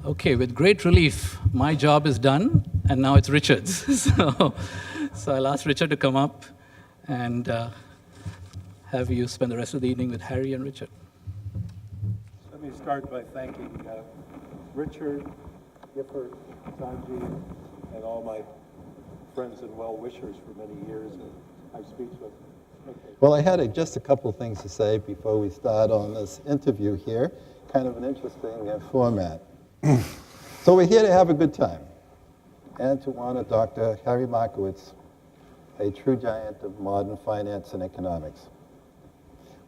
Okay, with great relief, my job is done, and now it's Richard's. So I'll ask Richard to come up and have you spend the rest of the evening with Harry and Richard. Let me start by thanking Richard, Gifford, Sanji, and all my friends and well-wishers for many years. I'm speechless. Okay. Well, I had just a couple things to say before we start on this interview here. Kind of an interesting format. So we're here to have a good time and to honor Dr. Harry Markowitz, a true giant of modern finance and economics.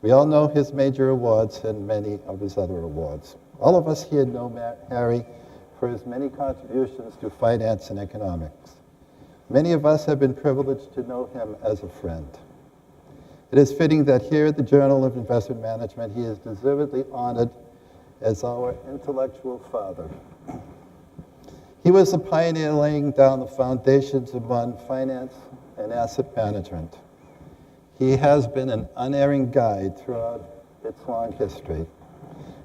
We all know his major awards and many of his other awards. All of us here know Harry for his many contributions to finance and economics. Many of us have been privileged to know him as a friend. It is fitting that here at the Journal of Investment Management, he is deservedly honored as our intellectual father. He was a pioneer laying down the foundations of modern finance and asset management. He has been an unerring guide throughout its long history.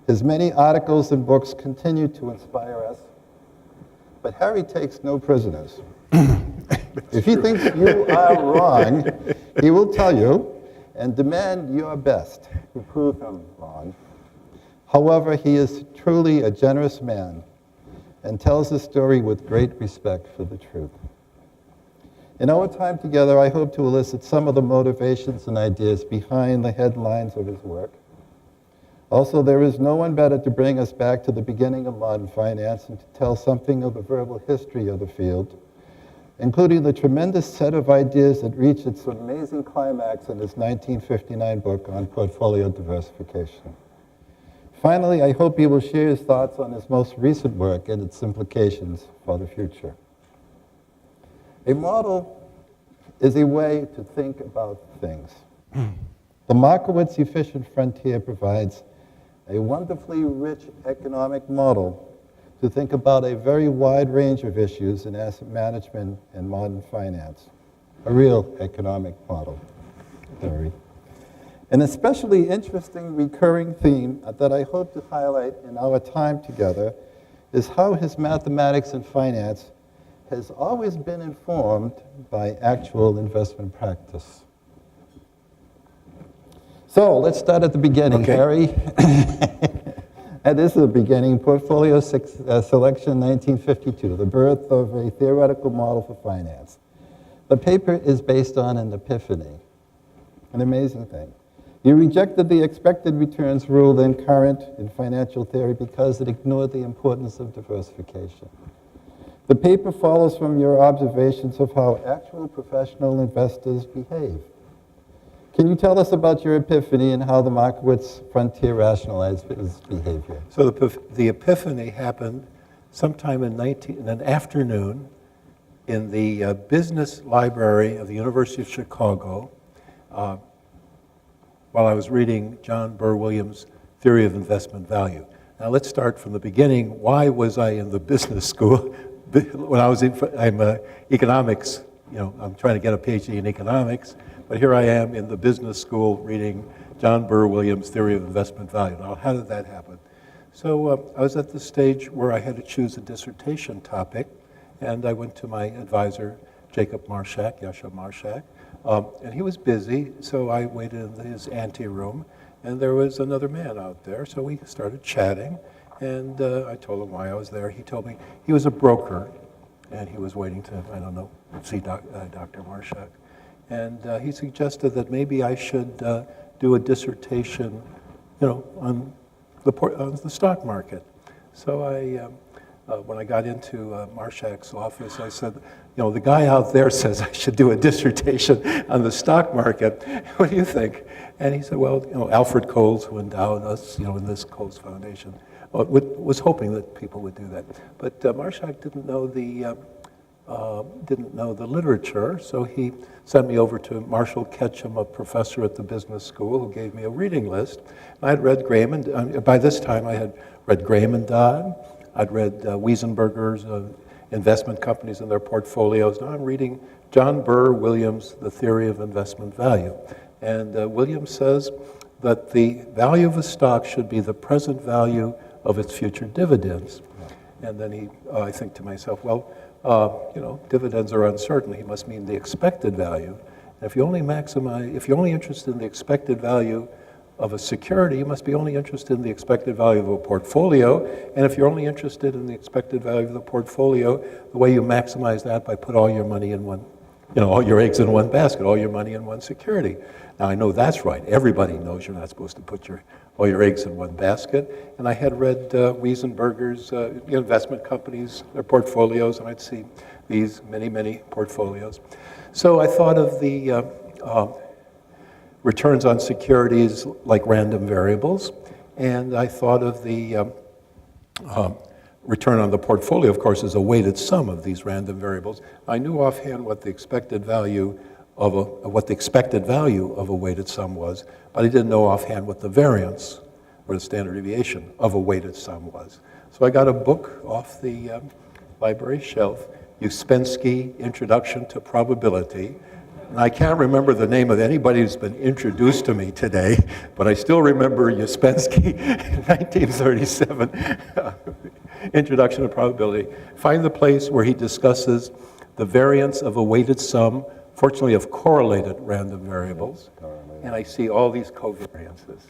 His many articles and books continue to inspire us, but Harry takes no prisoners. If he thinks you are wrong, he will tell you and demand your best to prove him wrong. However, he is truly a generous man and tells the story with great respect for the truth. In our time together, I hope to elicit some of the motivations and ideas behind the headlines of his work. Also, there is no one better to bring us back to the beginning of modern finance and to tell something of the verbal history of the field, including the tremendous set of ideas that reached its amazing climax in his 1959 book on portfolio diversification. Finally, I hope he will share his thoughts on his most recent work and its implications for the future. A model is a way to think about things. The Markowitz efficient frontier provides a wonderfully rich economic model to think about a very wide range of issues in asset management and modern finance. A real economic model theory. An especially interesting recurring theme that I hope to highlight in our time together is how his mathematics and finance has always been informed by actual investment practice. So let's start at the beginning, okay. Harry. And this is the beginning, Portfolio Selection 1952, the birth of a theoretical model for finance. The paper is based on an epiphany, an amazing thing. You rejected the expected returns rule then current in financial theory because it ignored the importance of diversification. The paper follows from your observations of how actual professional investors behave. Can you tell us about your epiphany and how the Markowitz frontier rationalized his behavior? So the epiphany happened sometime in an afternoon in the business library of the University of Chicago, while I was reading John Burr Williams' Theory of Investment Value. Now let's start from the beginning. Why was I in the business school? When I'm economics, I'm trying to get a PhD in economics, but here I am in the business school reading John Burr Williams' Theory of Investment Value. Now how did that happen? So I was at the stage where I had to choose a dissertation topic, and I went to my advisor, Jacob Marshak, Yasha Marshak, and he was busy, so I waited in his anteroom, and there was another man out there, so we started chatting, and I told him why I was there. He told me he was a broker, and he was waiting to, see Dr. Marshak. And he suggested that maybe I should do a dissertation, on the stock market. So when I got into Marshak's office, I said, the guy out there says I should do a dissertation on the stock market. What do you think? And he said, well, Alfred Coles, who endowed us, in this Coles Foundation, was hoping that people would do that. But Marshak didn't know the literature, so he sent me over to Marshall Ketchum, a professor at the business school, who gave me a reading list. I had read Graham, and by this time I had read Graham and Dodd. I'd read Wiesenberger's investment companies and their portfolios. Now I'm reading John Burr Williams' The Theory of Investment Value. And Williams says that the value of a stock should be the present value of its future dividends. And then I think to myself, well, dividends are uncertain. He must mean the expected value. And if you're only interested in the expected value of a security, you must be only interested in the expected value of a portfolio. And if you're only interested in the expected value of the portfolio, the way you maximize that by put all your money in one, all your eggs in one basket, all your money in one security. Now I know that's right. Everybody knows you're not supposed to put all your eggs in one basket. And I had read Wiesenberger's investment companies, their portfolios, and I'd see these many portfolios. So I thought of the returns on securities like random variables, and I thought of the return on the portfolio, of course, is a weighted sum of these random variables. I knew offhand what the expected value of a weighted sum was, but I didn't know offhand what the variance or the standard deviation of a weighted sum was. So I got a book off the library shelf, Uspensky, Introduction to Probability. And I can't remember the name of anybody who's been introduced to me today, but I still remember Uspensky, 1937, Introduction to Probability. Find the place where he discusses the variance of a weighted sum, fortunately of correlated random variables, and I see all these covariances.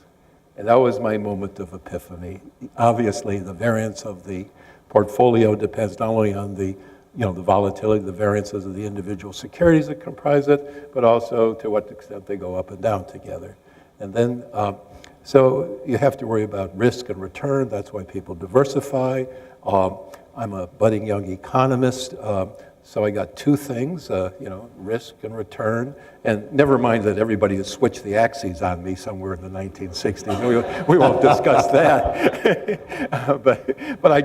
And that was my moment of epiphany. Obviously, the variance of the portfolio depends not only on the volatility, the variances of the individual securities that comprise it, but also to what extent they go up and down together. And then, so you have to worry about risk and return. That's why people diversify. I'm a budding young economist, so I got two things, risk and return. And never mind that everybody has switched the axes on me somewhere in the 1960s. We won't discuss that. But I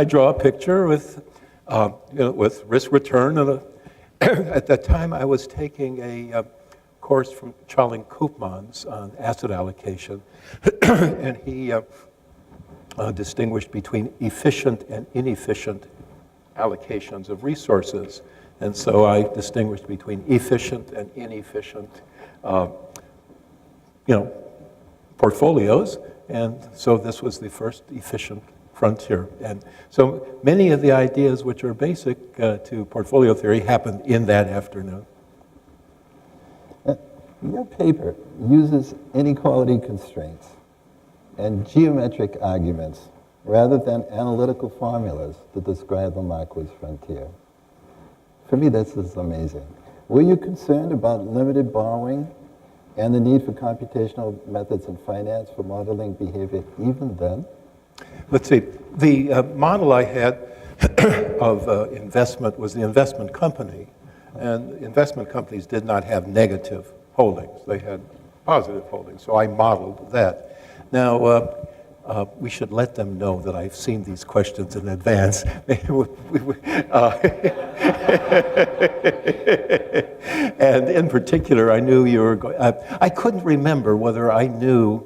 draw a picture with risk return. And at that time, I was taking a course from Charling Koopmans on asset allocation, and he distinguished between efficient and inefficient allocations of resources. And so I distinguished between efficient and inefficient, portfolios. And so this was the first efficient frontier. And so many of the ideas which are basic to portfolio theory happened in that afternoon. Your paper uses inequality constraints and geometric arguments rather than analytical formulas to describe the Markowitz frontier. For me, this is amazing. Were you concerned about limited borrowing and the need for computational methods in finance for modeling behavior even then? Let's see. The model I had of investment was the investment company. And investment companies did not have negative holdings. They had positive holdings. So I modeled that. Now, we should let them know that I've seen these questions in advance. And in particular, I knew you were going, I couldn't remember whether I knew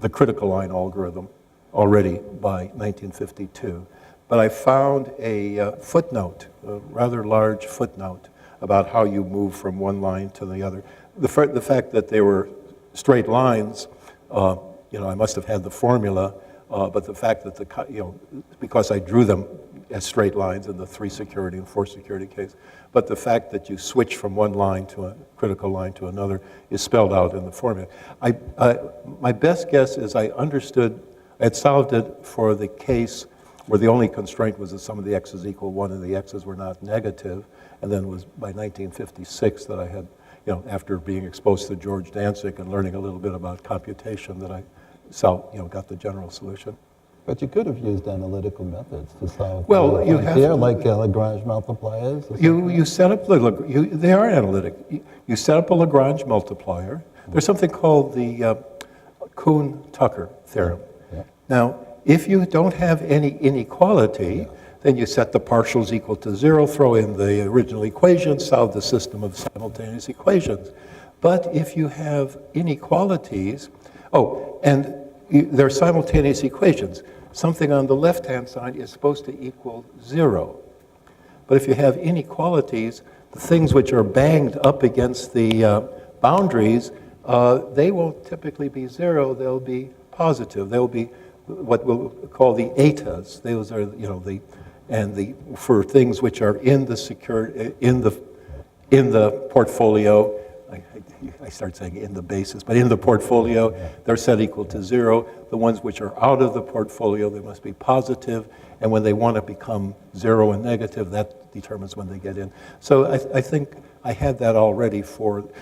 the critical line algorithm already by 1952. But I found a footnote, a rather large footnote, about how you move from one line to the other. The fact that they were straight lines, I must have had the formula, but the fact that because I drew them as straight lines in the 3-security and 4-security case, but the fact that you switch from one line to a critical line to another is spelled out in the formula. My best guess is I had solved it for the case where the only constraint was that some of the x's equal 1 and the x's were not negative, and then it was by 1956 that I had, after being exposed to George Danzig and learning a little bit about computation, that I got the general solution. But you could have used analytical methods to solve you have like Lagrange multipliers. You set up they are analytic. You set up a Lagrange multiplier. There's something called the Kuhn-Tucker theorem. Yeah. Now, if you don't have any inequality, then you set the partials equal to 0, throw in the original equation, solve the system of simultaneous equations. But if you have inequalities, and there are simultaneous equations. Something on the left-hand side is supposed to equal 0. But if you have inequalities, the things which are banged up against the boundaries, they won't typically be 0, they'll be positive. They'll be what we'll call the ETAs. Those are, for things which are in the portfolio. I start saying in the basis, but in the portfolio, they're set equal to 0. The ones which are out of the portfolio, they must be positive, and when they want to become 0 and negative, that determines when they get in. So I think I had that already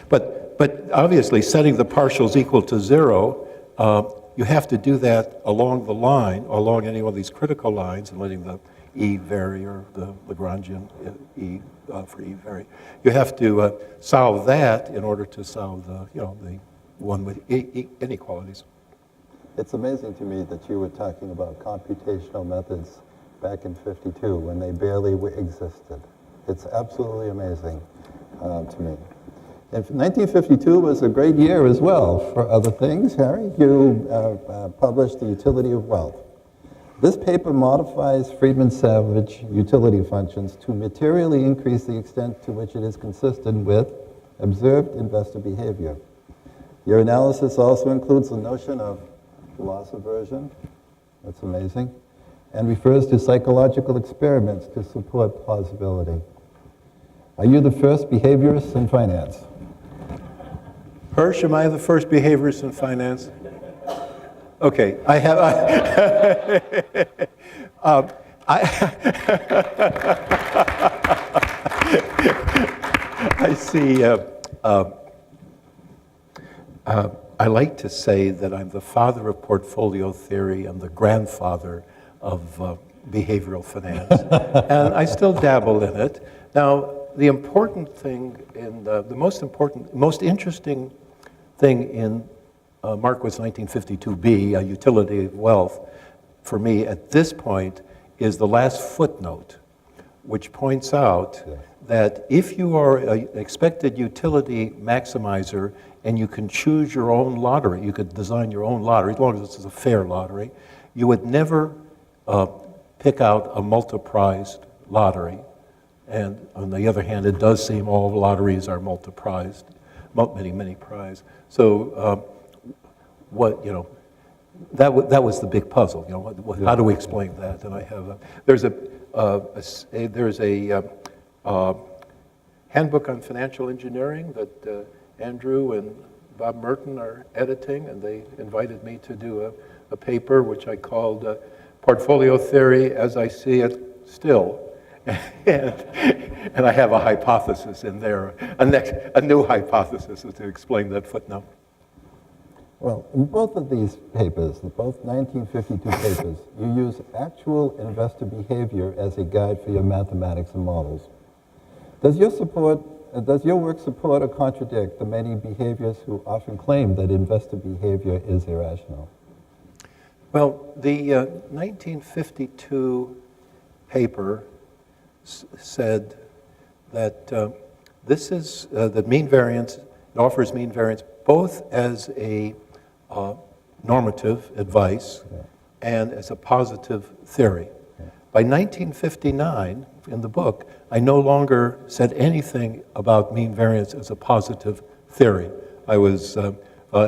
but obviously setting the partials equal to 0, you have to do that along the line, along any one of these critical lines, and letting the E vary, or the Lagrangian E for E vary. You have to solve that in order to solve the one with inequalities. It's amazing to me that you were talking about computational methods back in '52 when they barely existed. It's absolutely amazing to me. And 1952 was a great year as well for other things, Harry. You published The Utility of Wealth. This paper modifies Friedman-Savage utility functions to materially increase the extent to which it is consistent with observed investor behavior. Your analysis also includes the notion of loss aversion, that's amazing, and refers to psychological experiments to support plausibility. Are you the first behaviorist in finance? Hirsch, am I the first behaviorist in finance? Okay, I have. I see. I like to say that I'm the father of portfolio theory and the grandfather of behavioral finance, and I still dabble in it. Now, the important thing, most interesting thing in Markowitz 1952b, a utility of wealth, for me at this point, is the last footnote, which points out that if you are an expected utility maximizer and you can choose your own lottery, you could design your own lottery, as long as it's a fair lottery, you would never pick out a multi-prized lottery. And on the other hand, it does seem all lotteries are multi-prized, many prize. So that was the big puzzle. How do we explain that? And I have there's a handbook on financial engineering that Andrew and Bob Merton are editing, and they invited me to do a paper which I called Portfolio Theory as I See It Still. And I have a hypothesis in there, a new hypothesis to explain that footnote. Well, in both of these papers, both 1952 papers, you use actual investor behavior as a guide for your mathematics and models. Does your work support or contradict the many behaviors who often claim that investor behavior is irrational? Well, the 1952 paper said that this is that mean variance, it offers mean variance both as a normative advice and as a positive theory. By 1959, in the book, I no longer said anything about mean variance as a positive theory. I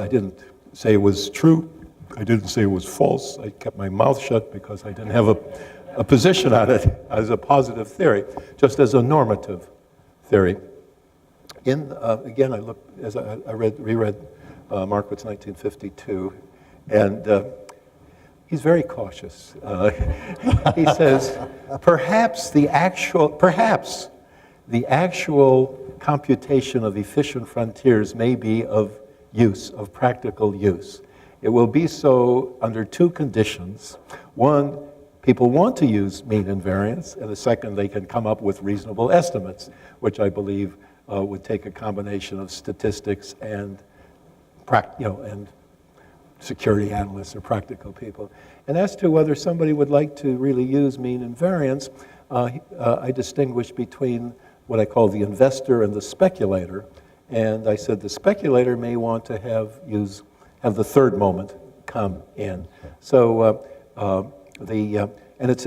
didn't say it was true. I didn't say it was false. I kept my mouth shut because I didn't have a position on it as a positive theory, just as a normative theory. Again, I looked as I reread Markowitz 1952, and he's very cautious. He says, perhaps the actual computation of efficient frontiers may be of practical use. It will be so under two conditions. One, people want to use mean and variance, and the second, they can come up with reasonable estimates, which I believe would take a combination of statistics and and security analysts or practical people. And as to whether somebody would like to really use mean and variance, I distinguish between what I call the investor and the speculator. And I said the speculator may want to have the third moment come in. So and it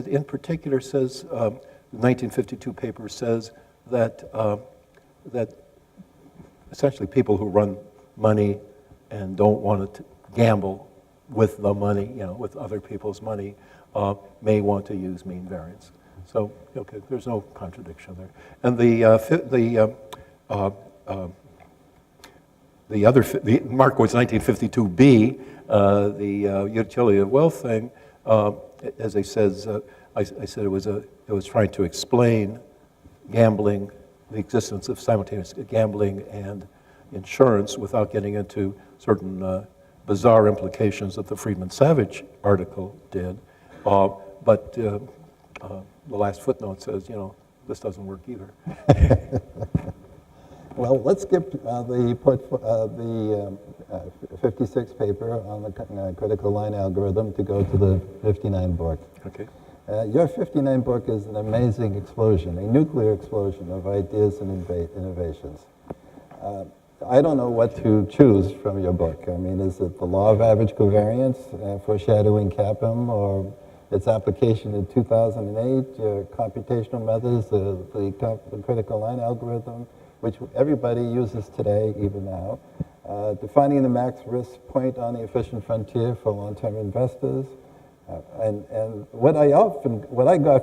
in particular says, the 1952 paper says that essentially people who run money and don't want to gamble with the money, with other people's money, may want to use mean variance. So, okay, there's no contradiction there. And the Markowitz 1952b, the utility of wealth thing, as I said, it was trying to explain gambling, the existence of simultaneous gambling and insurance without getting into certain bizarre implications that the Friedman Savage article did. But the last footnote says, this doesn't work either. Well, let's skip the 56 paper on the critical line algorithm to go to the 59 book. Okay. Your 59 book is an amazing explosion, a nuclear explosion of ideas and innovations. I don't know what to choose from your book. I mean, is it the law of average covariance, foreshadowing CAPM, or its application in 2008, your computational methods, the critical line algorithm, which everybody uses today, even now, defining the max risk point on the efficient frontier for long-term investors. And what I got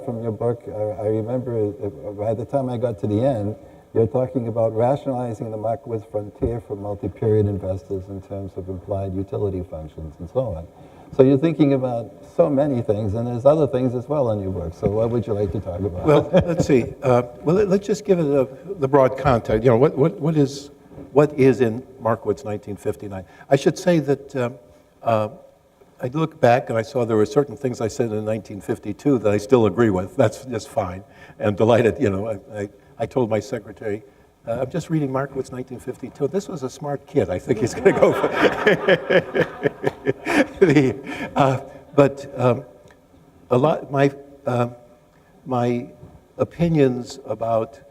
from your book, I remember by the time I got to the end, you're talking about rationalizing the Markowitz frontier for multi-period investors in terms of implied utility functions and so on. So you're thinking about so many things, and there's other things as well in your book. So what would you like to talk about? Well, let's see. Let's just give it the broad context. What is in Markowitz 1959? I should say that I look back and I saw there were certain things I said in 1952 that I still agree with. That's just fine. And delighted, I told my secretary, I'm just reading Markowitz 1952. This was a smart kid. I think he's going to go for it. A lot, my opinions about,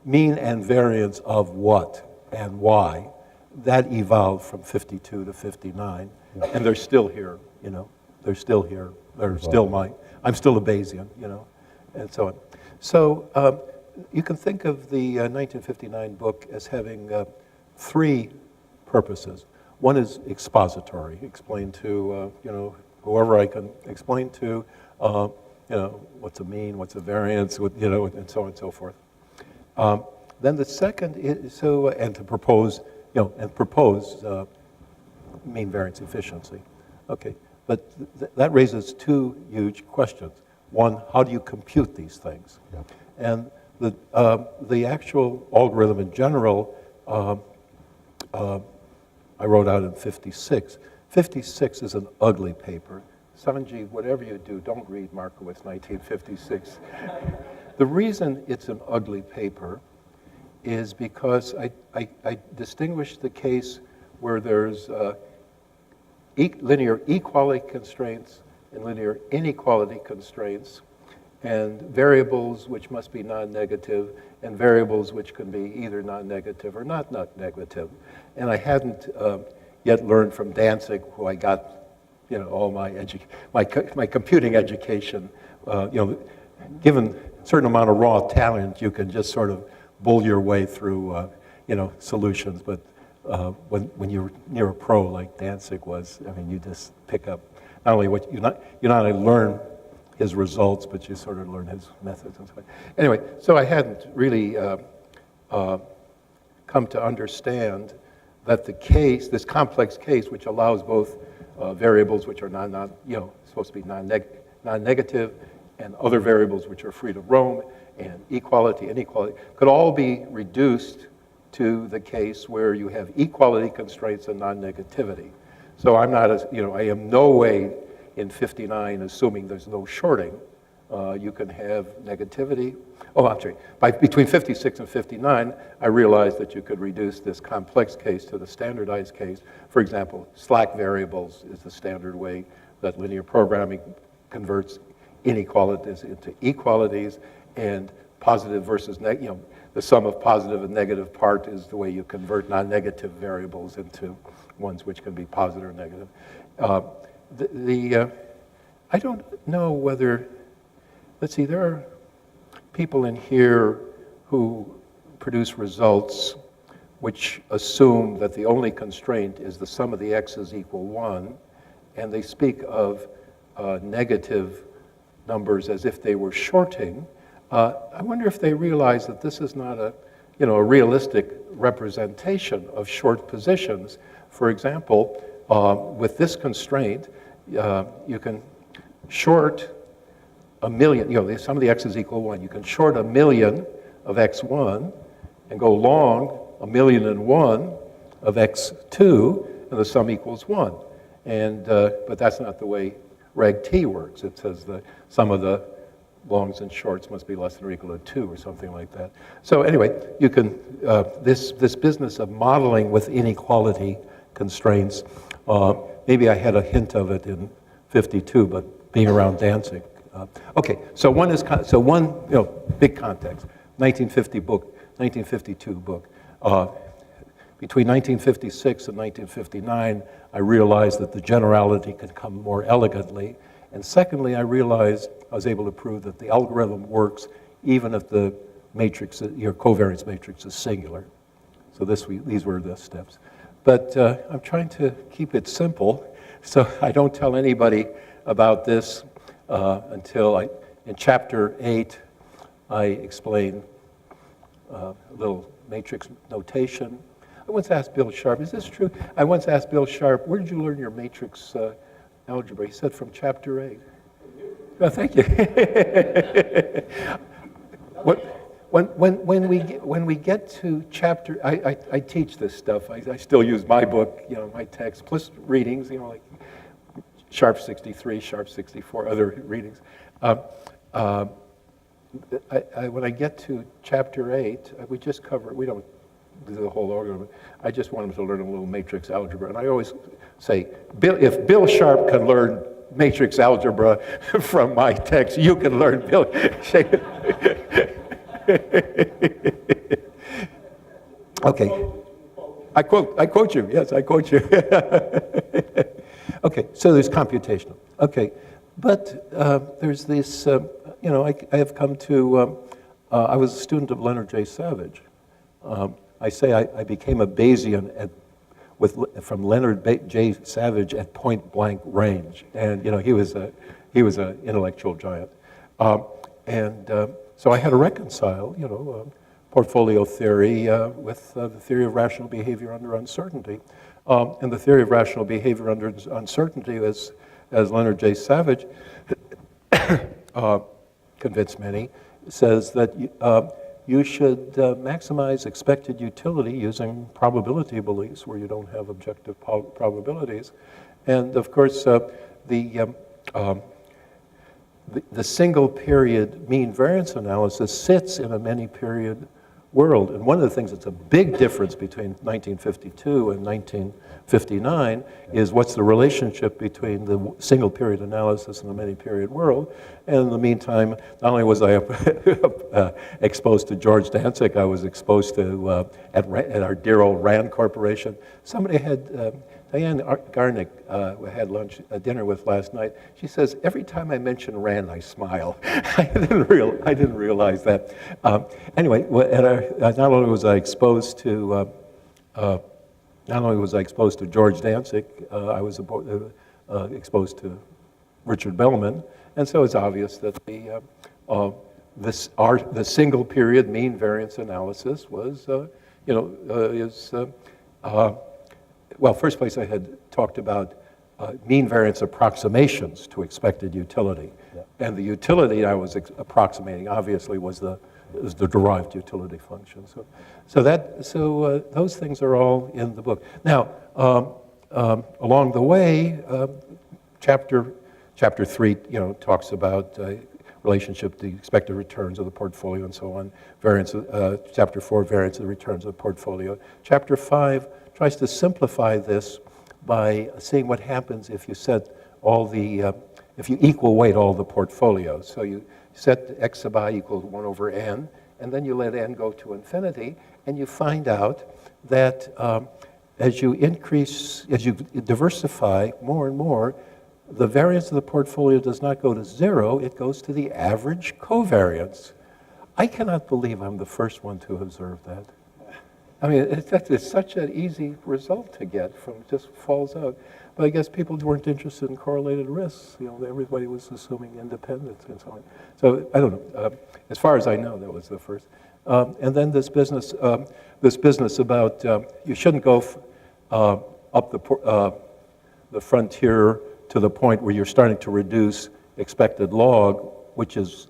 mean and variance of what and why, that evolved from 52 to 59. And they're still here, They're still here. They're still I'm still a Bayesian, and so on. So you can think of the 1959 book as having three purposes. One is expository, explain to, whoever I can explain to, what's a mean, what's a variance, and so on and so forth. Then the second is, and to propose, mean variance efficiency. Okay, but that raises two huge questions. One, how do you compute these things? Yeah. And the actual algorithm in general, I wrote out in 56. 56 is an ugly paper. Sanjeev, whatever you do, don't read Markowitz 1956. The reason it's an ugly paper is because I distinguish the case where there's linear equality constraints and linear inequality constraints, and variables which must be non-negative, and variables which can be either non-negative or not negative. And I hadn't yet learned from Danzig, who I got, all my computing education. Given a certain amount of raw talent, you can just sort of bull your way through, solutions. But when you're near a pro like Danzig was, you just pick up not only what you not only learn his results, but you sort of learn his methods and so on. Anyway, so I hadn't really come to understand that the case, this complex case, which allows both variables which are supposed to be non-negative, and other variables which are free to roam, and equality, inequality, could all be reduced to the case where you have equality constraints and non-negativity. So I'm not, I am no way in 59 assuming there's no shorting. You can have negativity. Oh, I'm sorry. Between 56 and 59, I realized that you could reduce this complex case to the standardized case. For example, slack variables is the standard way that linear programming converts inequalities into equalities, and positive versus negative, the sum of positive and negative part is the way you convert non-negative variables into ones which can be positive or negative. I don't know whether, let's see, there are people in here who produce results which assume that the only constraint is the sum of the x's equal 1, and they speak of negative numbers as if they were shorting, I wonder if they realize that this is not a realistic representation of short positions. For example, with this constraint, you can short a million, the sum of the x's equal 1. You can short 1,000,000 of x1 and go long 1,000,001 of x2, and the sum equals 1. But that's not the way Reg T works. It says the sum of the longs and shorts must be less than or equal to 2 or something like that. So anyway, you can, this business of modeling with inequality constraints, maybe I had a hint of it in 52, but being around Danzig. Okay, so one big context, 1952 book. Between 1956 and 1959, I realized that the generality could come more elegantly. And secondly, I realized I was able to prove that the algorithm works even if the matrix, your covariance matrix is singular. So these were the steps. But I'm trying to keep it simple, so I don't tell anybody about this until in chapter 8, I explain a little matrix notation. I once asked Bill Sharp, is this true? I once asked Bill Sharp, where did you learn your matrix algebra? He said from chapter 8. Oh, thank you. When we get to chapter, I teach this stuff. I still use my book, my text, plus readings, like Sharp 63, Sharp 64, other readings. When I get to chapter 8, we just cover it. We don't do the whole algorithm. I just want them to learn a little matrix algebra. And I always say, if Bill Sharp can learn matrix algebra from my text, you can learn Bill. Okay. I quote you. Yes, I quote you. Okay, so there's computational. Okay, but there's this, I have come to, I was a student of Leonard J. Savage. I say I became a Bayesian from Leonard J. Savage at point blank range, and he was an intellectual giant, so I had to reconcile portfolio theory with the theory of rational behavior under uncertainty, and the theory of rational behavior under uncertainty, as Leonard J. Savage convinced many, says that you should maximize expected utility using probability beliefs where you don't have objective probabilities. And of course, the single period mean variance analysis sits in a many period world. And one of the things that's a big difference between 1952 and 1959 is what's the relationship between the single period analysis and the many period world. And in the meantime, not only was I exposed to George Danzig, I was exposed to, at our dear old RAND Corporation. Somebody had, Diane Garnick had dinner with last night. She says, every time I mention RAND, I smile. I didn't realize that. Anyway, not only was I exposed to George Danzig, I was exposed to Richard Bellman, and so it's obvious that the single period mean variance analysis was, well, first place I had talked about mean variance approximations to expected utility. Yeah. And the utility I was approximating, obviously, was the derived utility function. So those things are all in the book. Now, along the way, chapter 3, talks about relationship to expected returns of the portfolio and so on. Chapter 4, variance of the returns of the portfolio. Chapter 5 tries to simplify this by seeing what happens if you set if you equal weight all the portfolios. So you set x sub I equals 1 over n, and then you let n go to infinity, and you find out that as you diversify more and more, the variance of the portfolio does not go to 0, it goes to the average covariance. I cannot believe I'm the first one to observe that. I mean, it's such an easy result to get from just falls out. But I guess people weren't interested in correlated risks. You know, everybody was assuming independence and so on. So I don't know. As far as I know, that was the first. And then this business about you shouldn't go up the frontier to the point where you're starting to reduce expected log, which is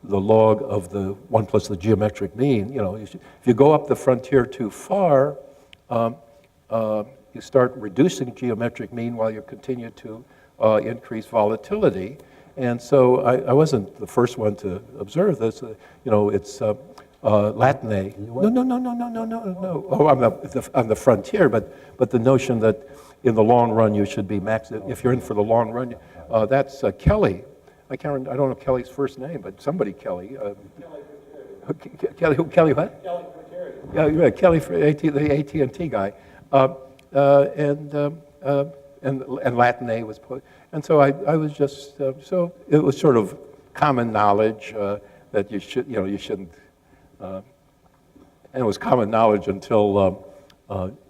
the log of the 1 plus the geometric mean. You know, if you go up the frontier too far, you start reducing geometric mean while you continue to increase volatility. And so I wasn't the first one to observe this. You know, it's Latine. No. Oh, on the frontier, but the notion that in the long run you should be max. If you're in for the long run, that's Kelly. I don't know Kelly's first name, but somebody Kelly. Kelly what? Kelly Fratelli. Yeah, Kelly for the AT&T guy. And Latine was put. And so I was just, so it was sort of common knowledge that you shouldn't, and it was common knowledge until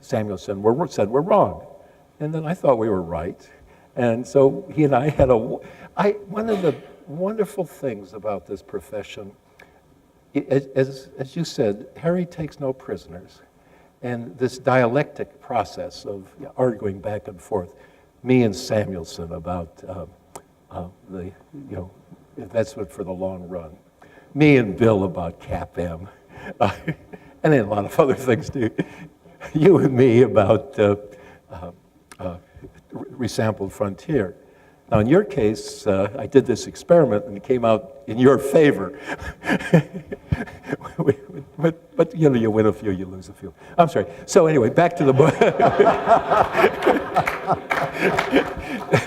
Samuelson said we're wrong. And then I thought we were right. And so he and I had one of the wonderful things about this profession, as you said, Harry takes no prisoners. And this dialectic process of arguing back and forth, me and Samuelson about the investment for the long run, me and Bill about CAP-M, and then a lot of other things too. You and me about resampled frontier. Now, in your case, I did this experiment and it came out in your favor. but you know, you win a few, you lose a few. I'm sorry. So anyway, back to the book.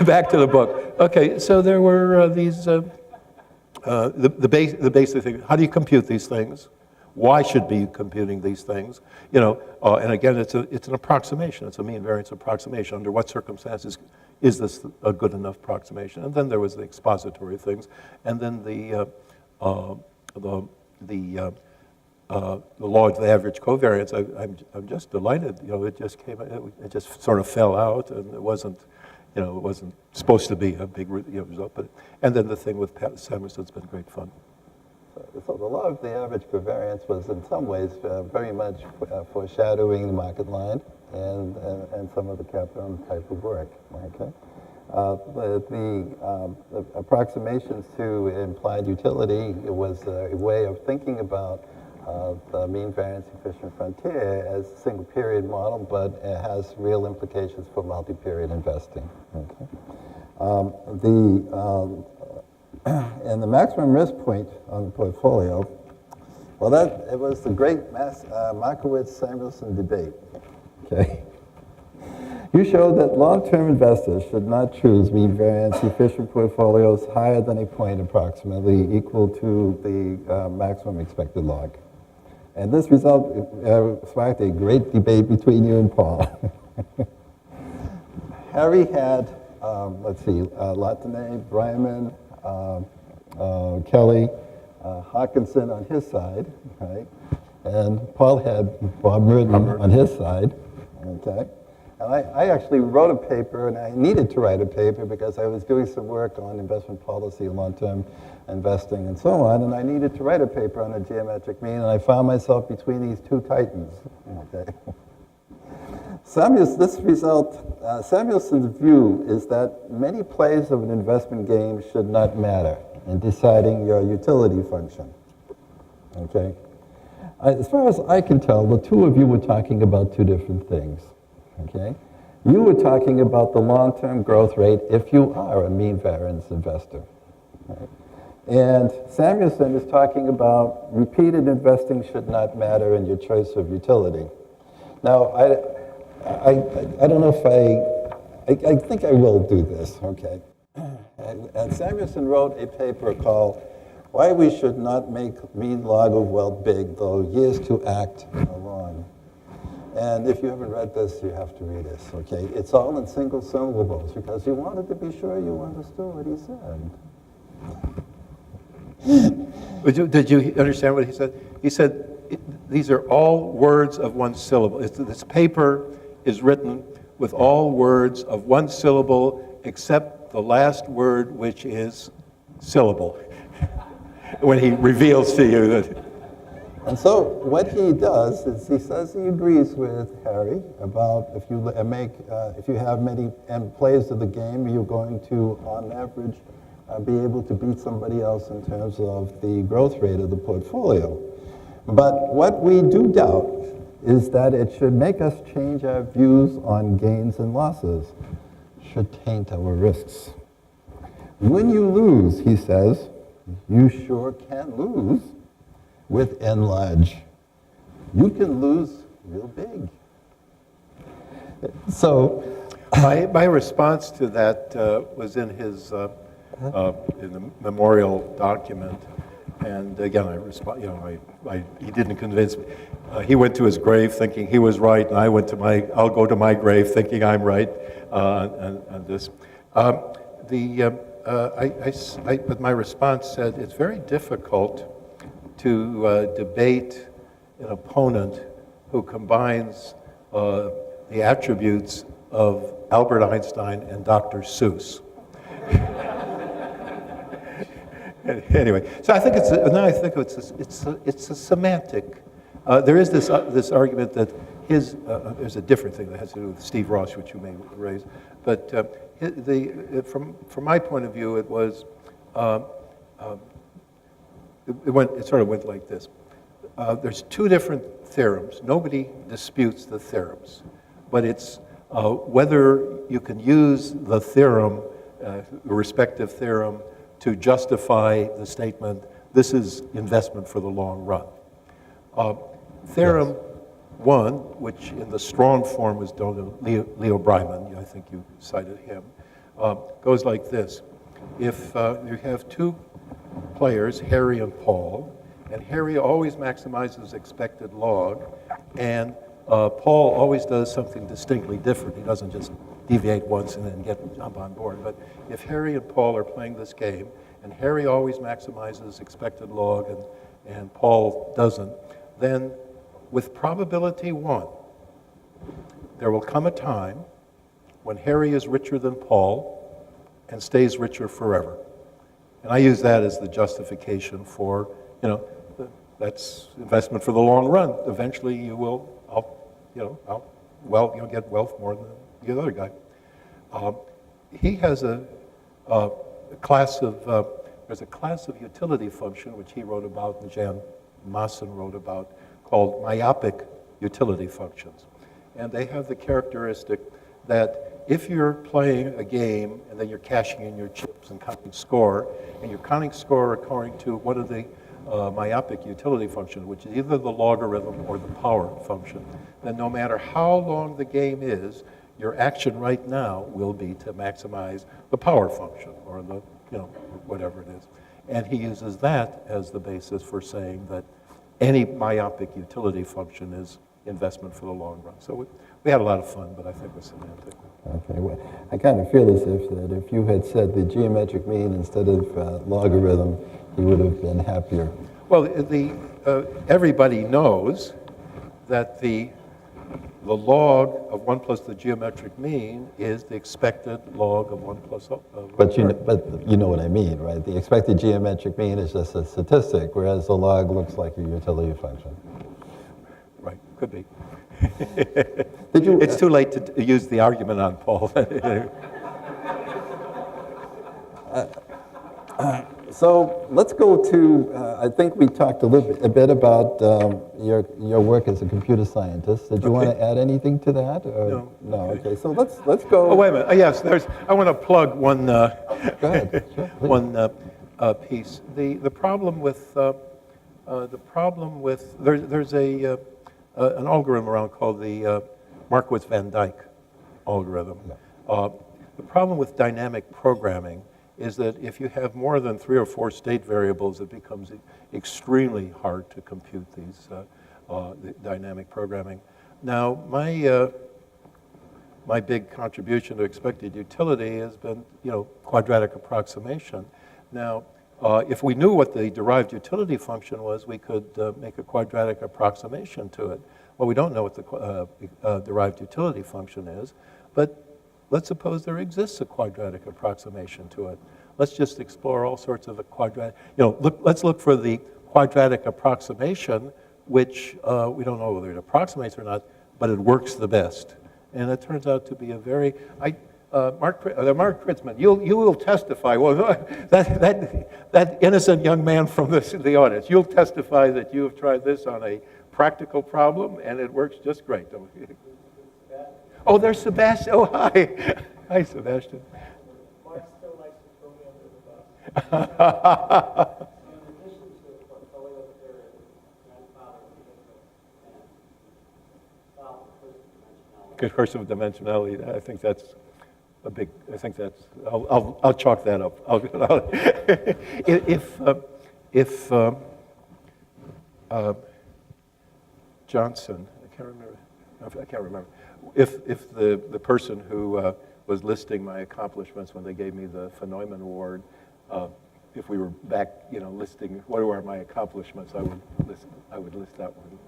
Back to the book. Okay, so there were these, the basic thing. How do you compute these things? Why should be computing these things? You know, and again, it's an approximation. It's a mean variance approximation. Under what circumstances is this a good enough approximation? And then there was the expository things, and then the law of the average covariance. I'm just delighted. You know, it just came. It just sort of fell out, and it wasn't. You know, it wasn't supposed to be a big result. But and then the thing with Samuelson's been great fun. So the law of the average covariance was in some ways very much foreshadowing the market line and some of the CAP-M type of work. Okay, the approximations to implied utility was a way of thinking about the mean variance efficient frontier as a single period model, but it has real implications for multi-period investing. Okay. And the maximum risk point on the portfolio, well, it was the great Markowitz-Samuelson debate. Okay. You showed that long-term investors should not choose mean variance efficient portfolios higher than a point approximately equal to the maximum expected log. And this result sparked a great debate between you and Paul. Harry had, Latine, Bryman, Kelly, Hawkinson on his side, right? And Paul had Bob Merton on his side, okay? And I actually wrote a paper, and I needed to write a paper because I was doing some work on investment policy and long-term investing and so on, and I needed to write a paper on a geometric mean, and I found myself between these two titans, okay? Samuelson's view is that many plays of an investment game should not matter in deciding your utility function, okay? As far as I can tell, the two of you were talking about two different things, okay? You were talking about the long-term growth rate if you are a mean variance investor, right? And Samuelson is talking about repeated investing should not matter in your choice of utility. Now, I don't know if I think I will do this, okay? And Samuelson wrote a paper called Why We Should Not Make Mean Log of Wealth Big, Though Years to Act Are Long. And if you haven't read this, you have to read this, okay? It's all in single syllables because he wanted to be sure you understood what he said. Did you understand what he said? He said these are all words of one syllable. This paper is written with all words of one syllable except the last word, which is syllable, when he reveals to you that. And so what he does is he says he agrees with Harry about if you have many players of the game, you're going to, on average, be able to beat somebody else in terms of the growth rate of the portfolio. But what we do doubt is that it should make us change our views on gains and losses, should taint our risks. When you lose, he says, you sure can lose with N large. You can lose real big. So, my response to that was in his in the memorial document, and again, he didn't convince me. He went to his grave thinking he was right, and I'll go to my grave thinking I'm right on this. But my response said it's very difficult to debate an opponent who combines the attributes of Albert Einstein and Dr. Seuss. Anyway, so I think it's a semantic. There is this argument that there's a different thing that has to do with Steve Ross, which you may raise, but from my point of view, it was it sort of went like this. There's two different theorems. Nobody disputes the theorems, but it's whether you can use the theorem, the respective theorem, to justify the statement, this is investment for the long run. Theorem 1, which in the strong form was done to Leo Breiman, I think you cited him, goes like this. If you have two players, Harry and Paul, and Harry always maximizes expected log, and Paul always does something distinctly different. He doesn't just deviate once and then jump on board. But if Harry and Paul are playing this game, and Harry always maximizes expected log and Paul doesn't, then with probability 1, there will come a time when Harry is richer than Paul and stays richer forever. And I use that as the justification for, that's investment for the long run. Eventually you'll get wealth more than the other guy. He has there's a class of utility function which he wrote about and Jan Maassen wrote about called myopic utility functions. And they have the characteristic that if you're playing a game and then you're cashing in your chips and counting score, and you're counting score according to one of the myopic utility functions, which is either the logarithm or the power function, then no matter how long the game is, your action right now will be to maximize the power function or the, whatever it is. And he uses that as the basis for saying that any myopic utility function is investment for the long run. So we had a lot of fun, but I think it was semantic. Okay, well, I kind of feel as if you had said the geometric mean instead of logarithm, he would have been happier. Well, everybody knows that the log of 1 plus the geometric mean is the expected log of 1 plus. But you know what I mean, right? The expected geometric mean is just a statistic, whereas the log looks like a utility function. Right, could be. Did it's too late to use the argument on Paul. So let's go to, I think we talked a bit about your work as a computer scientist. Did you want to add anything to that? Or? No. Okay. So let's go. Oh, wait a minute. Yes, I want to plug one. Go ahead. Sure, one piece. The problem with there's an algorithm around called the Markowitz-Van Dyke algorithm. Yeah. The problem with dynamic programming is that if you have more than 3 or 4 state variables, it becomes extremely hard to compute these the dynamic programming. Now, my big contribution to expected utility has been, quadratic approximation. Now, If we knew what the derived utility function was, we could make a quadratic approximation to it. Well, we don't know what the derived utility function is, but let's suppose there exists a quadratic approximation to it. Let's just explore all sorts of quadratic, let's look for the quadratic approximation, which we don't know whether it approximates or not, but it works the best. And it turns out to be a very, Mark Kritzman, you will testify, well, that innocent young man from the audience, you'll testify that you have tried this on a practical problem, and it works just great. Oh, there's Sebastian. Oh, hi. Hi, Sebastian. Mark still likes to throw me under the bus. So in addition to portfolio theory, grandfather and well, Recursive dimensionality. I think that's a big. I think that's. I'll chalk that up. If Johnson, I can't remember. If the person who was listing my accomplishments when they gave me the von Neumann Award, if we were back, listing what are my accomplishments, I would list that one.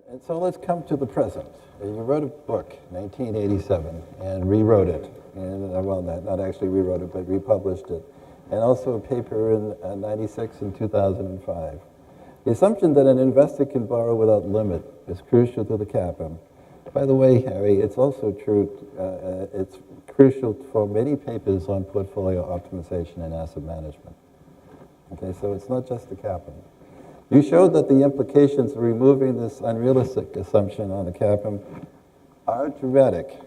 And so let's come to the present. You wrote a book, 1987, and rewrote it. And, well, not actually rewrote it, but republished it. And also a paper in 96 and 2005. The assumption that an investor can borrow without limit is crucial to the CAPM. By the way, Harry, it's also true, it's crucial for many papers on portfolio optimization and asset management. Okay, so it's not just the CAPM. You showed that the implications of removing this unrealistic assumption on the CAPM are dramatic.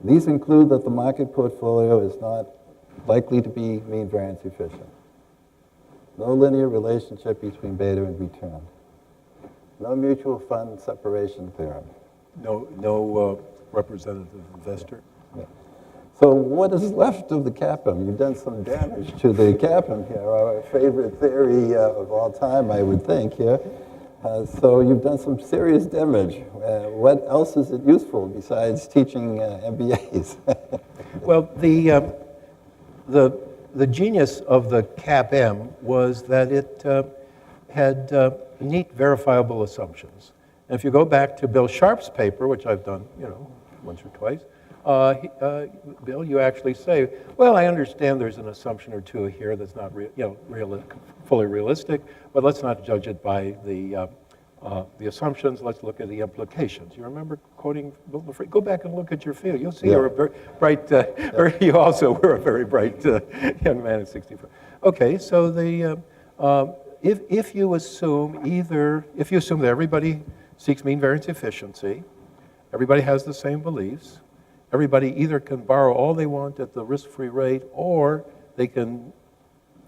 These include that the market portfolio is not likely to be mean variance efficient. No linear relationship between beta and return. No mutual fund separation theorem. No representative investor. Yeah. So what is left of the CAPM? You've done some damage to the CAPM here, our favorite theory of all time, I would think here. So you've done some serious damage. What else is it useful besides teaching MBAs? Well, the genius of the CAPM was that it had neat verifiable assumptions. And if you go back to Bill Sharp's paper, which I've done, once or twice, Bill, you actually say, well, I understand there's an assumption or two here that's not fully realistic, but let's not judge it by the assumptions. Let's look at the implications. You remember quoting Bill Lafrey? Go back and look at your field. You'll see you're a very bright, you also were a very bright young man at 64. Okay, so if you assume that everybody seeks mean variance efficiency, everybody has the same beliefs, everybody either can borrow all they want at the risk-free rate, or they can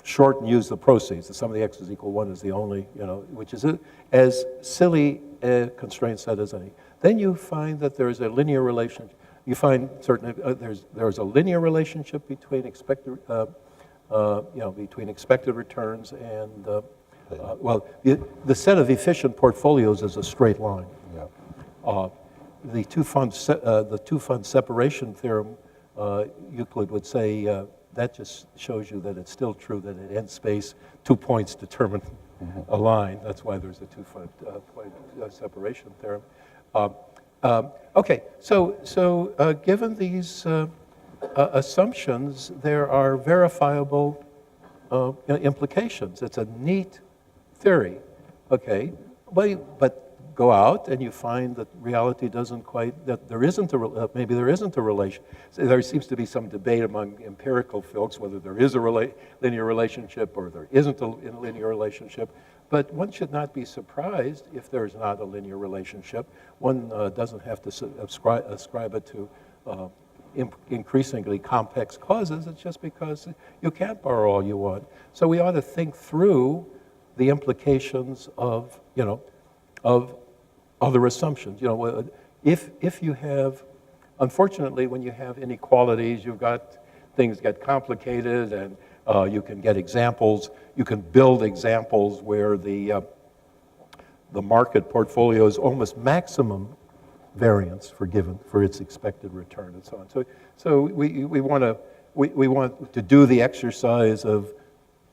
short and use the proceeds. The sum of the x is equal 1 is the only, which is as silly a constraint set as any. Then you find that there is a linear relationship. You find there's a linear relationship between expected, between expected returns and the set of efficient portfolios is a straight line. Yeah. The two-fund separation theorem, Euclid would say, that just shows you that it's still true that at end space, 2 points determine a line. That's why there's a two-fund separation theorem. Okay, so given these assumptions, there are verifiable implications. It's a neat theory, okay? But go out and you find that reality doesn't quite, that there isn't maybe there isn't a relation. So there seems to be some debate among empirical folks whether there is a linear relationship or there isn't a linear relationship. But one should not be surprised if there's not a linear relationship. One doesn't have to ascribe it to increasingly complex causes. It's just because you can't borrow all you want. So we ought to think through the implications of, of other assumptions. If you have, unfortunately, when you have inequalities, you've got things get complicated, and you can get examples. You can build examples where the market portfolio is almost maximum variance for its expected return and so on. So we want to we want to do the exercise of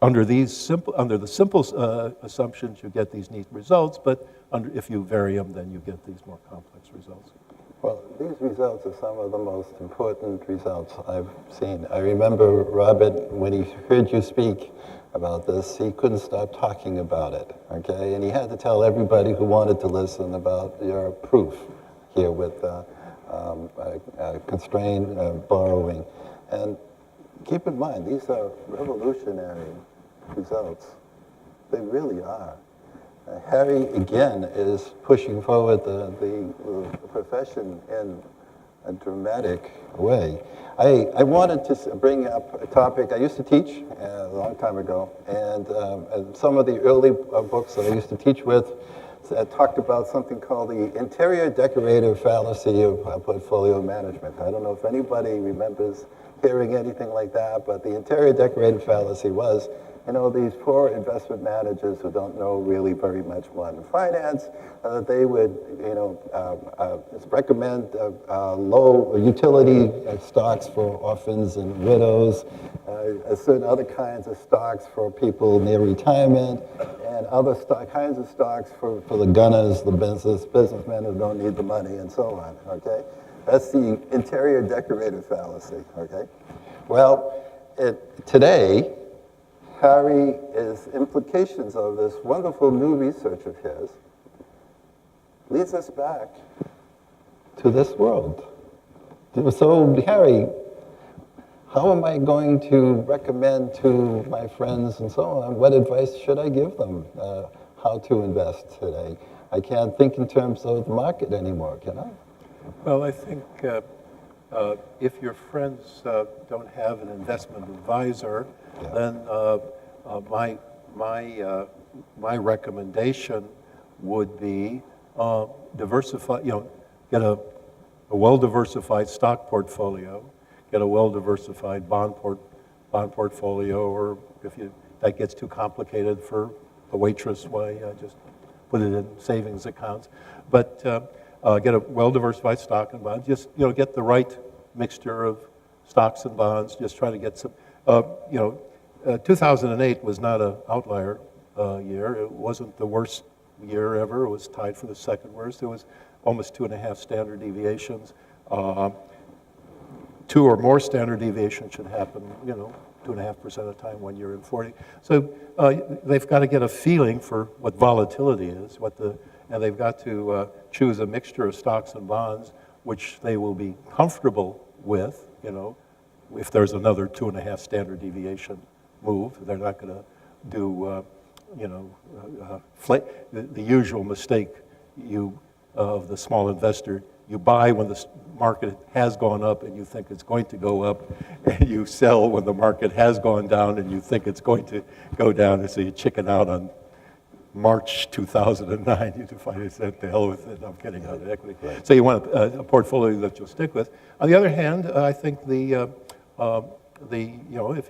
under the simple assumptions, you get these neat results, but if you vary them, then you get these more complex results. Well, these results are some of the most important results I've seen. I remember, Robert, when he heard you speak about this, he couldn't stop talking about it, okay? And he had to tell everybody who wanted to listen about your proof here with constrained borrowing. And keep in mind, these are revolutionary results. They really are. Harry, again, is pushing forward the profession in a dramatic way. I wanted to bring up a topic. I used to teach a long time ago, and some of the early books that I used to teach with talked about something called the interior decorator fallacy of portfolio management. I don't know if anybody remembers hearing anything like that, but the interior decorator fallacy was, these poor investment managers who don't know really very much modern finance, they would, recommend low utility stocks for orphans and widows, certain other kinds of stocks for people near retirement, and other kinds of stocks for the gunners, the businessmen who don't need the money, and so on, okay? That's the interior decorator fallacy, okay? Well, today, Harry's implications of this wonderful new research of his leads us back to this world. So, Harry, how am I going to recommend to my friends and so on, what advice should I give them how to invest today? I can't think in terms of the market anymore, can I? Well, I think if your friends don't have an investment advisor, then my recommendation would be diversify. Get a well-diversified stock portfolio, get a well-diversified bond portfolio, or if that gets too complicated for the waitress way, just put it in savings accounts. But get a well-diversified stock and bonds. Just get the right mixture of stocks and bonds. Just try to get some. 2008 was not an outlier year. It wasn't the worst year ever. It was tied for the second worst. It was almost 2.5 standard deviations. 2 or more standard deviations should happen, 2.5% of the time when you're in 40. So they've got to get a feeling for what volatility is, and they've got to choose a mixture of stocks and bonds which they will be comfortable with. If there's another 2.5 standard deviation move, they're not going to do the usual mistake of the small investor. You buy when the market has gone up and you think it's going to go up, and you sell when the market has gone down and you think it's going to go down, and so you chicken out on March 2009. You finally said, "To hell with it, I'm getting out of equity." Right. So you want a portfolio that you'll stick with. On the other hand, I think if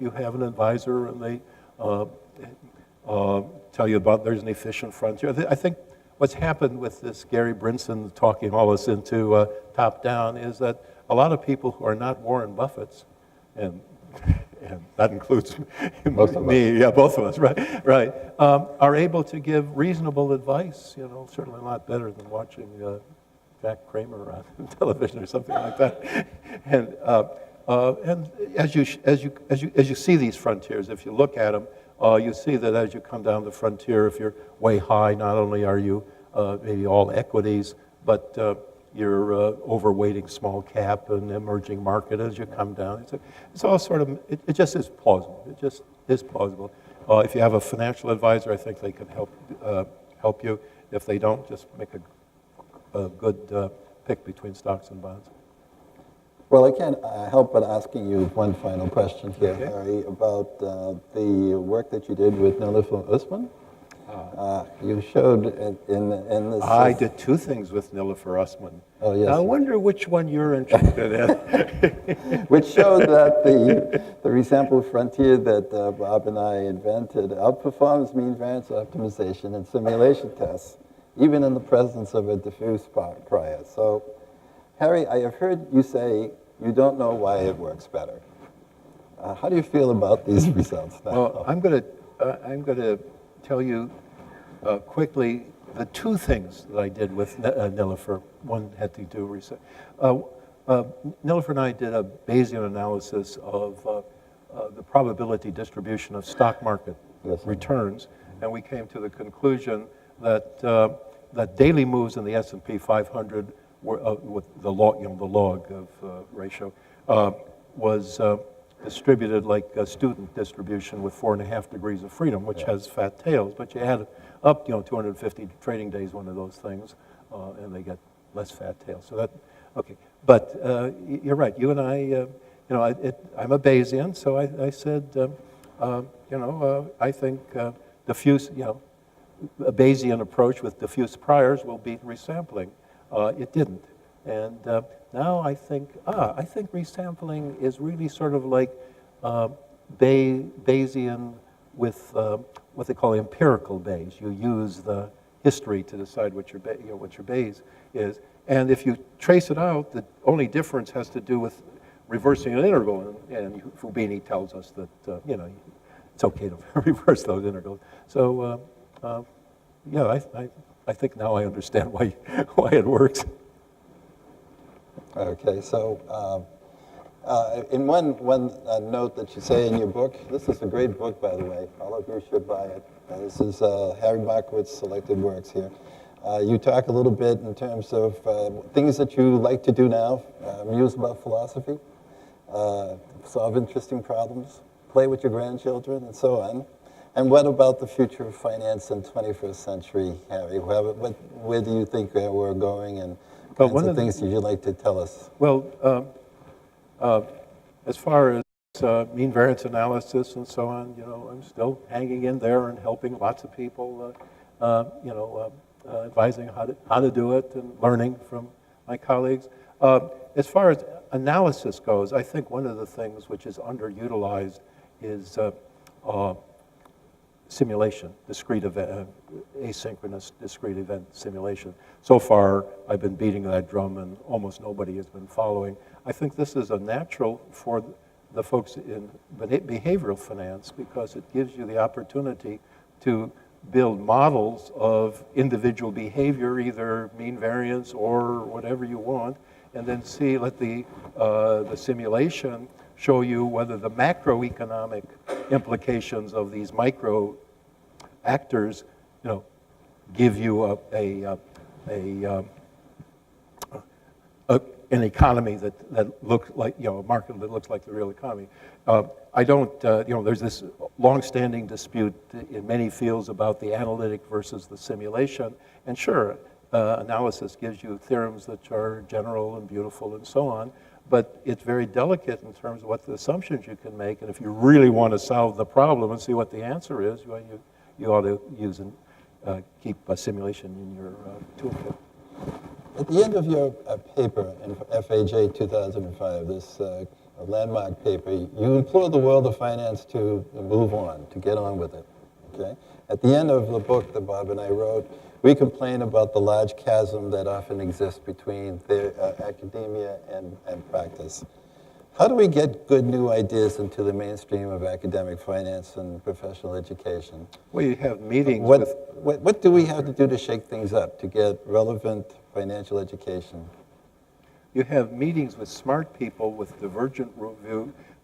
you have an advisor and they tell you about there's an efficient frontier, I think what's happened with this Gary Brinson talking all this into top-down is that a lot of people who are not Warren Buffetts, and that includes me, yeah, both of us, right, are able to give reasonable advice. Certainly a lot better than watching Jack Kramer on television or something like that. And as you see these frontiers, if you look at them, you see that as you come down the frontier, if you're way high, not only are you maybe all equities, but you're overweighting small cap and emerging market as you come down. It's all sort of, it just is plausible. It just is plausible. If you have a financial advisor, I think they can help you. If they don't, just make a good pick between stocks and bonds. Well, I can't help but asking you one final question here, Okay. Harry, about the work that you did with Nilüfer Usman. You showed in this... I did 2 things with Nilüfer Usman. Oh, yes. I wonder which one you're interested in. Which showed that the resample frontier that Bob and I invented outperforms mean variance optimization in simulation tests, even in the presence of a diffuse prior. So, Harry, I have heard you say you don't know why it works better. How do you feel about these results now? Well, I'm going to tell you quickly the two things that I did with Nilofer. One had to do with Nilofer and I did a Bayesian analysis of the probability distribution of stock market returns, and we came to the conclusion that that daily moves in the S&P 500 were, with the log, the log of ratio, was distributed like a student distribution with 4.5 degrees of freedom, which has fat tails. But you add up, 250 trading days, one of those things, and they get less fat tails. So that, okay. But you're right. You and I, I'm a Bayesian, so I said, I think diffuse, a Bayesian approach with diffuse priors will beat resampling. It didn't. And now I think resampling is really sort of like Bayesian with what they call empirical Bayes. You use the history to decide what your Bayes is. And if you trace it out, the only difference has to do with reversing an integral. And Fubini tells us that it's okay to reverse those integrals. So I think now I understand why it works. Okay, so in one note that you say in your book, this is a great book, by the way. All of you should buy it. This is Harry Markowitz Selected Works here. You talk a little bit in terms of things that you like to do now, muse about philosophy, solve interesting problems, play with your grandchildren, and so on. And what about the future of finance in 21st century, Harry? Where do you think we're going, and kinds of things that you'd like to tell us? Well, as far as mean variance analysis and so on, I'm still hanging in there and helping lots of people, advising how to do it and learning from my colleagues. As far as analysis goes, I think one of the things which is underutilized is simulation, discrete event, asynchronous discrete event simulation. So far, I've been beating that drum and almost nobody has been following. I think this is a natural for the folks in behavioral finance because it gives you the opportunity to build models of individual behavior, either mean variance or whatever you want, and then let the simulation show you whether the macroeconomic implications of these micro actors, give you an economy that looks like, a market that looks like the real economy. I don't, there's this long-standing dispute in many fields about the analytic versus the simulation. And sure, analysis gives you theorems that are general and beautiful and so on, but it's very delicate in terms of what the assumptions you can make. And if you really want to solve the problem and see what the answer is, you ought to use and keep a simulation in your toolkit. At the end of your paper in FAJ 2005, this landmark paper, you implore the world of finance to move on, to get on with it. Okay? At the end of the book that Bob and I wrote, we complain about the large chasm that often exists between academia and practice. How do we get good new ideas into the mainstream of academic finance and professional education? Well, you have meetings what do we have to do to shake things up, to get relevant financial education? You have meetings with smart people with divergent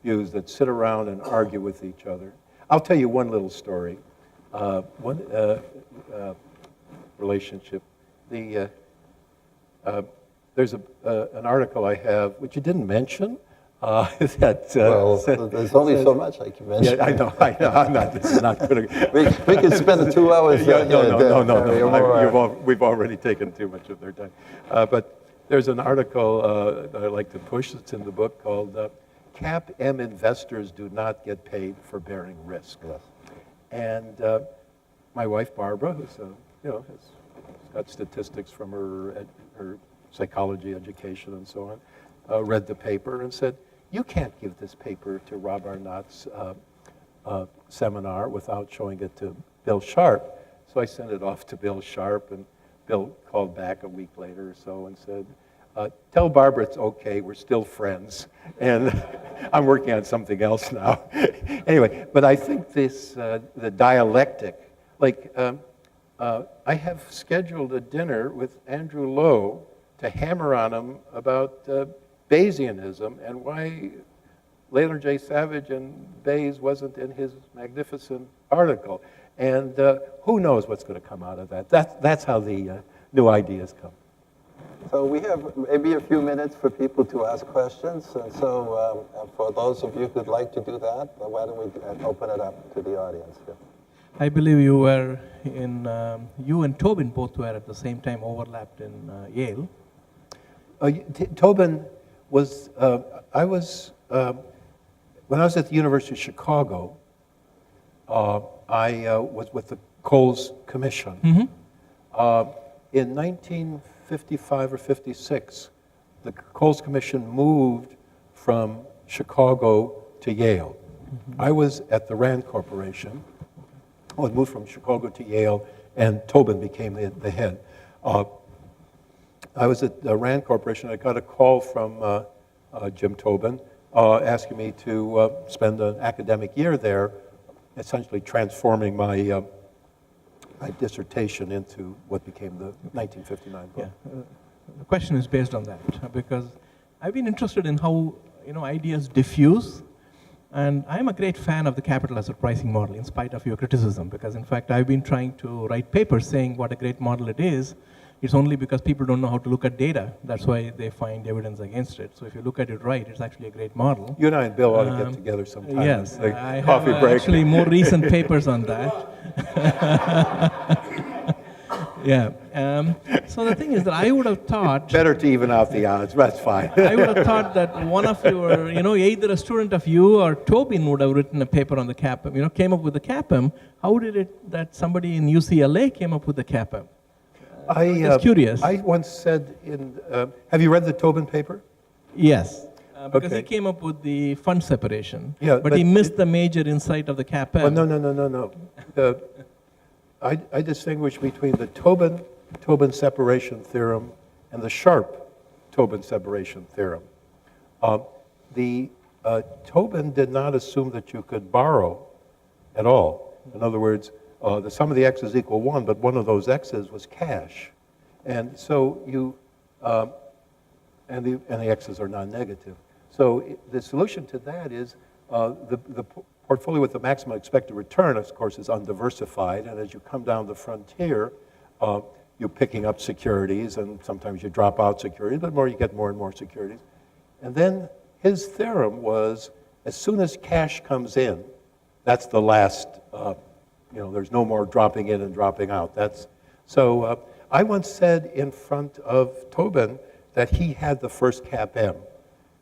views that sit around and argue with each other. I'll tell you one little story. One relationship. There's an article I have, which you didn't mention, there's only so much I can mention. Yeah, I know. I'm not. This is not good. We could spend 2 hours. No. We've already taken too much of their time. But there's an article that I like to push. It's in the book called "Cap M Investors Do Not Get Paid for Bearing Risk." Yes. And my wife Barbara, who's has got statistics from her psychology education and so on, read the paper and said, "You can't give this paper to Rob Arnott's seminar without showing it to Bill Sharp." So I sent it off to Bill Sharp, and Bill called back a week later or so and said, "Tell Barbara it's okay, we're still friends." And I'm working on something else now. Anyway, but I think this, the dialectic, like, I have scheduled a dinner with Andrew Lowe to hammer on him about Bayesianism and why Leonard J. Savage and Bayes wasn't in his magnificent article. And who knows what's going to come out of that. That's how the new ideas come. So we have maybe a few minutes for people to ask questions. And so for those of you who'd like to do that, why don't we open it up to the audience here? I believe you were in, you and Tobin both were at the same time overlapped in Yale. Tobin was, I was, when I was at the University of Chicago, I was with the Coles Commission. In 1955 or 56, the Coles Commission moved from Chicago to Yale. I was at the Rand Corporation. I moved from Chicago to Yale, and Tobin became the head. I was at the Rand Corporation. I got a call from Jim Tobin asking me to spend an academic year there, essentially transforming my my dissertation into what became the 1959 book. Yeah. The question is based on that, because I've been interested in how ideas diffuse, and I'm a great fan of the capital asset pricing model, in spite of your criticism, because in fact I've been trying to write papers saying what a great model it is. It's only because people don't know how to look at data. That's why they find evidence against it. So if you look at it right, it's actually a great model. You and I and Bill ought to get together sometime. Yes, Like I coffee have break. actually more recent papers on that. Yeah. So the thing is that I would have thought, Better to even out the odds. That's fine. I would have thought that one of your, either a student of you or Tobin would have written a paper on the CAPM, came up with the CAPM. How did it that somebody in UCLA came up with the CAPM? Just curious. I once said have you read the Tobin paper? Yes. Because Okay. he came up with the fund separation, Yeah, but he missed the major insight of the CAPM. Well, no. I distinguish between the Tobin separation theorem and the Sharpe Tobin separation theorem. Tobin did not assume that you could borrow at all. In other words, the sum of the x's equal 1, but one of those x's was cash. And so and the x's are non-negative. So the solution to that is the portfolio with the maximum expected return, of course, is undiversified. And as you come down the frontier, you're picking up securities, and sometimes you drop out securities, but you get more and more securities. And then his theorem was, as soon as cash comes in, that's the last, there's no more dropping in and dropping out. So I once said in front of Tobin that he had the first CAPM.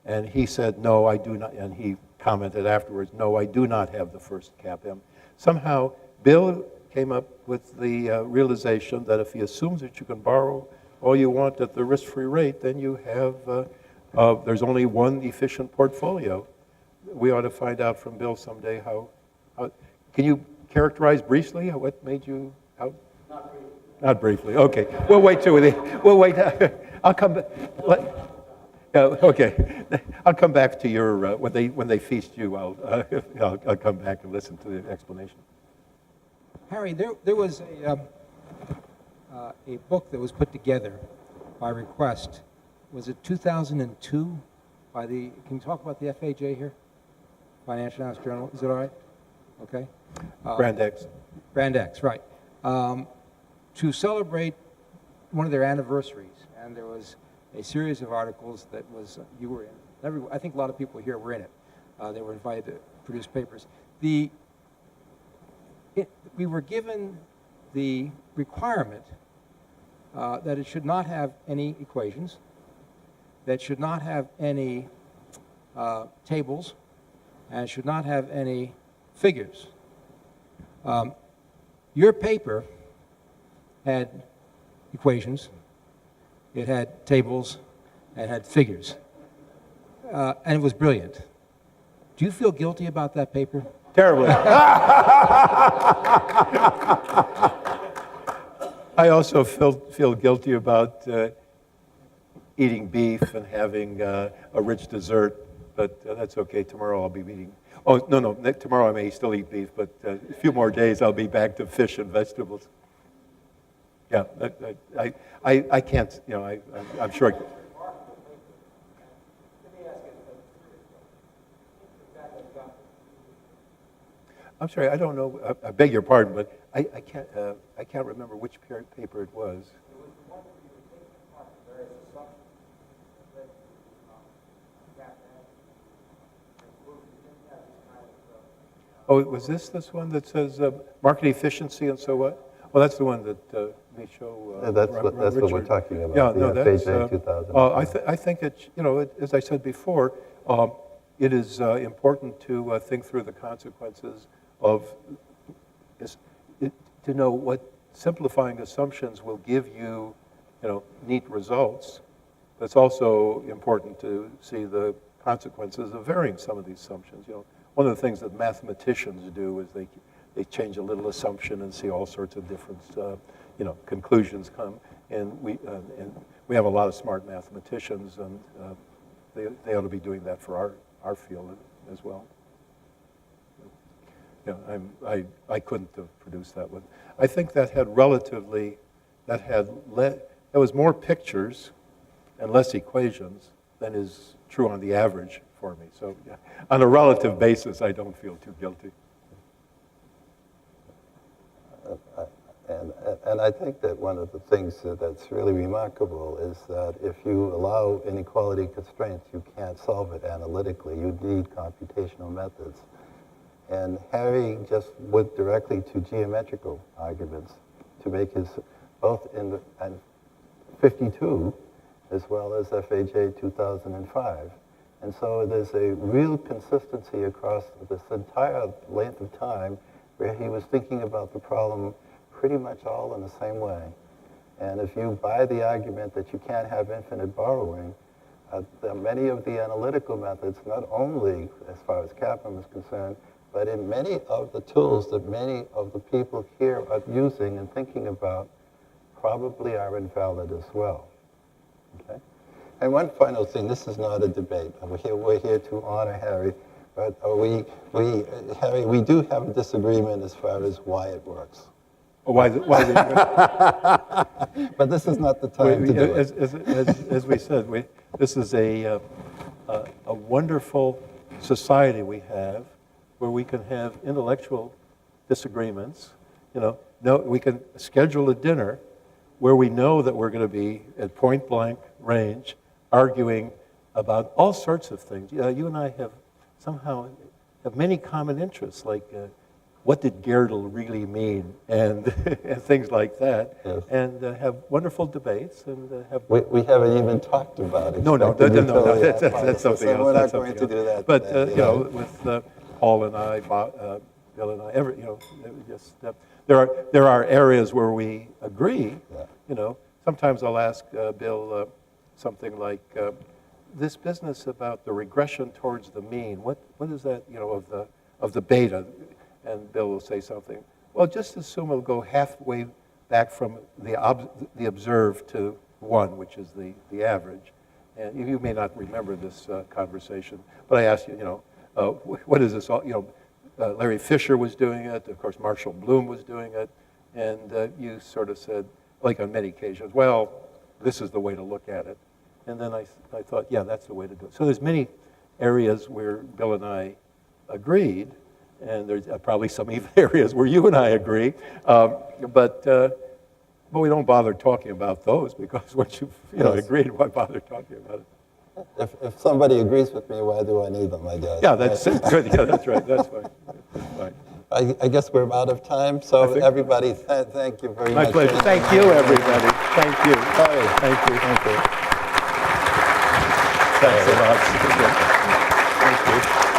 And he said, no, I do not. And he commented afterwards, no, I do not have the first CAPM. Somehow, Bill came up with the realization that if he assumes that you can borrow all you want at the risk-free rate, then you have, there's only one efficient portfolio. We ought to find out from Bill someday how can you characterize briefly what made you, how? Not briefly, okay. We'll wait we'll wait, I'll come back. Okay, I'll come back to your, when they feast you, I'll come back and listen to the explanation. Harry, there was a book that was put together by request. Was it 2002 by can you talk about the FAJ here? Financial Analyst Journal, is it all right? Okay. Brand X. Brand X, right. To celebrate one of their anniversaries, and there was a series of articles that you were in. I think a lot of people here were in it. They were invited to produce papers. We were given the requirement that it should not have any equations, that should not have any tables, and should not have any figures. Your paper had equations, it had tables, and it had figures, and it was brilliant. Do you feel guilty about that paper? Terribly. I also feel guilty about eating beef and having a rich dessert but that's okay. Tomorrow I'll be eating. Oh, no, tomorrow I may still eat beef, but a few more days I'll be back to fish and vegetables. Yeah, I can't, I'm sure. I'm sorry, I don't know. I beg your pardon, but I can't remember which paper it was. Oh, was this one that says market efficiency and so what? Well, that's the one that Michaud. That's what we're talking about. Yeah, the no, that's. FHA 2000. I think it's, as I said before, it is important to think through the consequences of to know what simplifying assumptions will give you, neat results. But it's also important to see the consequences of varying some of these assumptions. One of the things that mathematicians do is they change a little assumption and see all sorts of different, conclusions come. And we have a lot of smart mathematicians, and they ought to be doing that for our field as well. I couldn't have produced that one. I think that had there was more pictures and less equations than is true on the average for me. So on a relative basis, I don't feel too guilty. And I think that one of the things that's really remarkable is that if you allow inequality constraints, you can't solve it analytically. You need computational methods. And Harry just went directly to geometrical arguments to make his, both in 52 as well as FHA 2005. And so there's a real consistency across this entire length of time where he was thinking about the problem pretty much all in the same way. And if you buy the argument that you can't have infinite borrowing, many of the analytical methods, not only as far as Kaplan is concerned, but in many of the tools that many of the people here are using and thinking about, probably are invalid as well. Okay? And one final thing, this is not a debate. We're here to honor Harry, but Harry, we do have a disagreement as far as why it works. Why is it? But this is not the time to do it. As we said, this is a wonderful society we have where we can have intellectual disagreements. We can schedule a dinner where we know that we're going to be at point blank range arguing about all sorts of things. You and I have many common interests, like what did Gödel really mean, and things like that, yes. And have wonderful debates, and have. We haven't even talked about it. No, that's something else. We're not going to do that. But with Paul and I, Bill and I, there are areas where we agree. Yeah. Sometimes I'll ask Bill something like this business about the regression towards the mean. What is that? Of the beta. And Bill will say something. Well, just assume it'll go halfway back from the observed to 1, which is the average. And you may not remember this conversation, but I asked you, what is this? Larry Fisher was doing it. Of course, Marshall Bloom was doing it. And you sort of said, like on many occasions, well, this is the way to look at it. And then I thought, yeah, that's the way to do it. So there's many areas where Bill and I agreed. And there's probably some even areas where you and I agree, but we don't bother talking about those because once you've agreed, why bother talking about it? If somebody agrees with me, why do I need them? I guess. Yeah, that's good. Yeah, that's right. That's fine. That's fine. I guess we're out of time. So everybody, thank you very much. My pleasure. Thank you, everybody. Thank you. Sorry. Thank you. Thank you. Thanks a lot. Thank you.